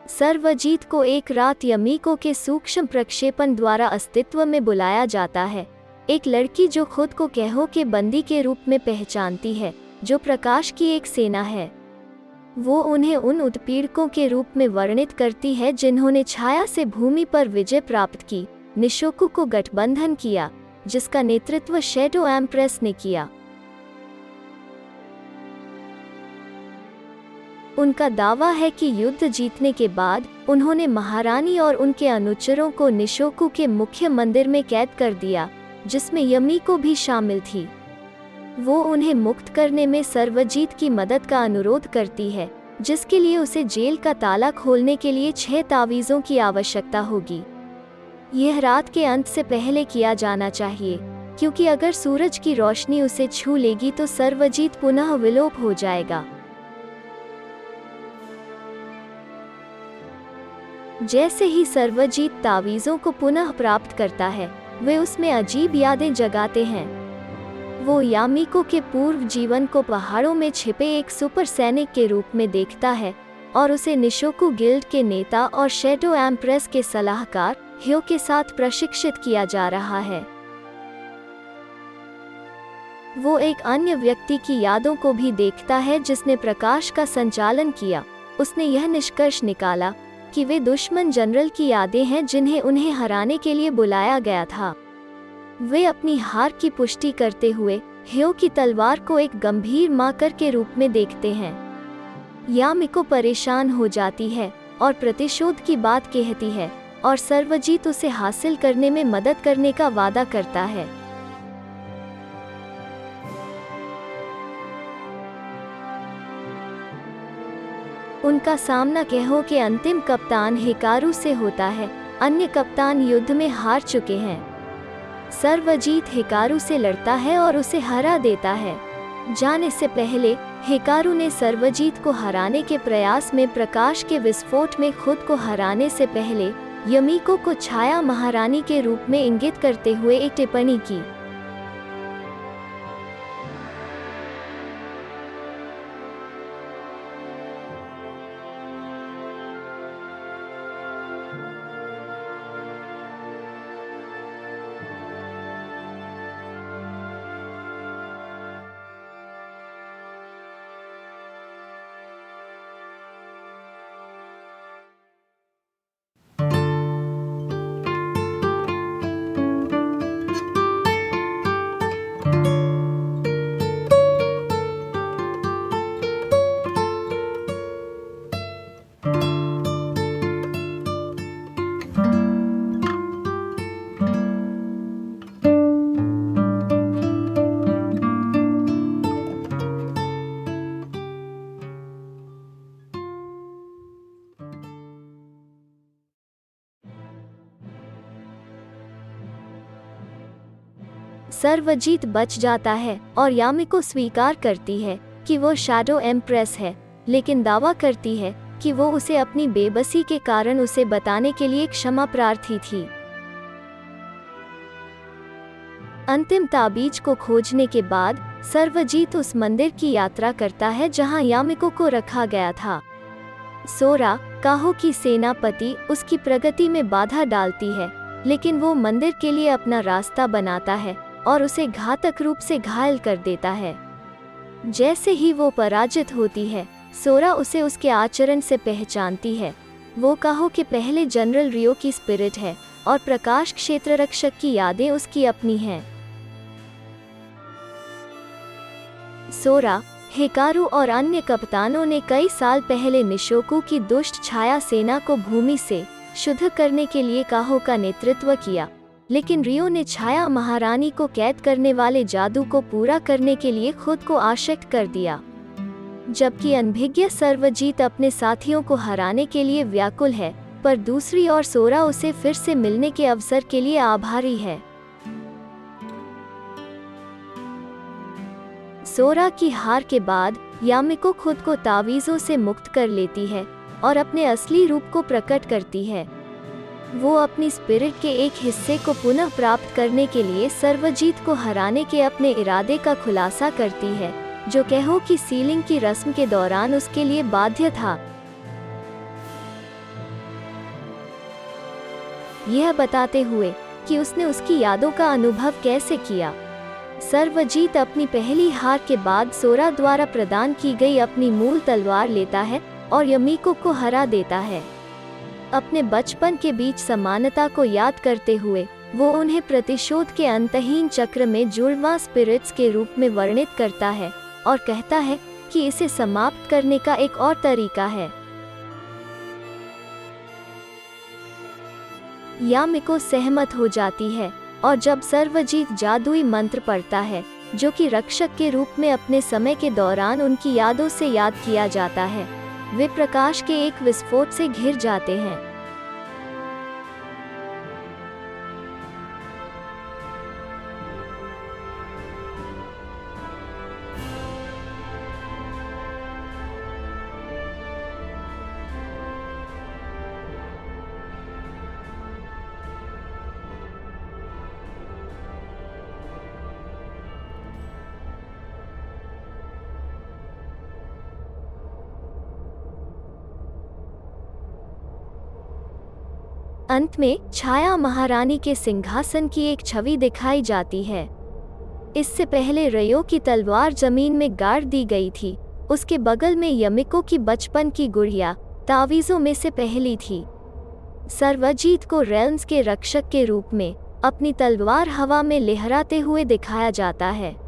सर्वजीत को एक रात यमीको के सूक्ष्म प्रक्षेपण द्वारा अस्तित्व में बुलाया जाता है। एक लड़की जो खुद को कैहो के बंदी के रूप में पहचानती है, जो प्रकाश की एक सेना है। वो उन्हें उन उत्पीड़कों के रूप में वर्णित करती है जिन्होंने छाया से भूमि पर विजय प्राप्त की, निशोकु को गठबंधन किया, जिसका नेतृत्व शैडो एम्प्रेस ने किया। उनका दावा है कि युद्ध जीतने के बाद उन्होंने महारानी और उनके अनुचरों को निशोकु के मुख्य मंदिर में कैद कर दिया, जिसमें यमीको भी शामिल थी। वो उन्हें मुक्त करने में सर्वजीत की मदद का अनुरोध करती है, जिसके लिए उसे जेल का ताला खोलने के लिए 6 तावीज़ों की आवश्यकता होगी। यह रात के अंत से पहले किया जाना चाहिए, क्योंकि अगर सूरज की रोशनी उसे छू लेगी तो सर्वजीत पुनः विलोप हो जाएगा। जैसे ही सर्वजीत तावीज़ों को पुनः प्राप्त करता है, वे उसमें अजीब यादें जगाते हैं। वो यामिको के पूर्व जीवन को पहाड़ों में छिपे एक सुपर सैनिक के रूप में देखता है और उसे निशोकु गिल्ड के नेता और शैडो एम्प्रेस के सलाहकार ह्यो के साथ प्रशिक्षित किया जा रहा है। वो एक अन्य व्यक्ति की यादों को भी देखता है जिसने प्रकाश का संचालन किया। उसने यह निष्कर्ष निकाला कि वे दुश्मन जनरल की यादें हैं जिन्हें उन्हें हराने के लिए बुलाया गया था। वे अपनी हार की पुष्टि करते हुए ह्यो की तलवार को एक गंभीर माकर के रूप में देखते हैं। यामिको परेशान हो जाती है और प्रतिशोध की बात कहती है, और सर्वजीत उसे हासिल करने में मदद करने का वादा करता है। उनका सामना कैहो के अंतिम कप्तान हिकारू से होता है। अन्य कप्तान युद्ध में हार चुके हैं। सर्वजीत हिकारू से लड़ता है और उसे हरा देता है। जाने से पहले हिकारू ने सर्वजीत को हराने के प्रयास में प्रकाश के विस्फोट में खुद को हराने से पहले यमीको को छाया महारानी के रूप में इंगित करते हुए एक टिप्पणी की। सर्वजीत बच जाता है और यामिको स्वीकार करती है कि वो शैडो एम्प्रेस है, लेकिन दावा करती है कि वो उसे अपनी बेबसी के कारण उसे बताने के लिए क्षमा प्रार्थी थी। अंतिम ताबीज को खोजने के बाद सर्वजीत उस मंदिर की यात्रा करता है जहां यामिको को रखा गया था। सोरा, काहो की सेनापति, उसकी प्रगति में बाधा डालती है, लेकिन वो मंदिर के लिए अपना रास्ता बनाता है और उसे घातक रूप से घायल कर देता है। जैसे ही वो पराजित होती है, सोरा उसे उसके आचरण से पहचानती है। वो काहो के पहले जनरल रियो की स्पिरिट है और प्रकाश क्षेत्र रक्षक की यादें उसकी अपनी हैं। सोरा, हिकारू और अन्य कप्तानों ने कई साल पहले निशोकु की दुष्ट छाया सेना को भूमि से शुद्ध करने के लिए काहो का नेतृत्व किया, लेकिन रियो ने छाया महारानी को कैद करने वाले जादू को पूरा करने के लिए खुद को आशक्त कर दिया। जबकि अनभिज्ञ सर्वजीत अपने साथियों को हराने के लिए व्याकुल है, पर दूसरी ओर सोरा उसे फिर से मिलने के अवसर के लिए आभारी है। सोरा की हार के बाद यामिको खुद को तावीज़ों से मुक्त कर लेती है और अपने असली रूप को प्रकट करती है। वो अपनी स्पिरिट के एक हिस्से को पुनः प्राप्त करने के लिए सर्वजीत को हराने के अपने इरादे का खुलासा करती है, जो कैहो की सीलिंग की रस्म के दौरान उसके लिए बाध्य था। यह बताते हुए कि उसने उसकी यादों का अनुभव कैसे किया। सर्वजीत अपनी पहली हार के बाद सोरा द्वारा प्रदान की गई अपनी मूल तलवार लेता है और यामिको को हरा देता है। अपने बचपन के बीच समानता को याद करते हुए वो उन्हें प्रतिशोध के अंतहीन चक्र में जुड़वां स्पिरिट्स के रूप में वर्णित करता है और कहता है कि इसे समाप्त करने का एक और तरीका है। यामिको सहमत हो जाती है और जब सर्वजीत जादुई मंत्र पढ़ता है जो कि रक्षक के रूप में अपने समय के दौरान उनकी यादों से याद किया जाता है, वे प्रकाश के एक विस्फोट से घिर जाते हैं। अंत में छाया महारानी के सिंहासन की एक छवि दिखाई जाती है। इससे पहले रयो की तलवार जमीन में गाड़ दी गई थी। उसके बगल में यामिको की बचपन की गुड़िया तावीज़ों में से पहली थी। सर्वजीत को रेल्म्स के रक्षक के रूप में अपनी तलवार हवा में लहराते हुए दिखाया जाता है।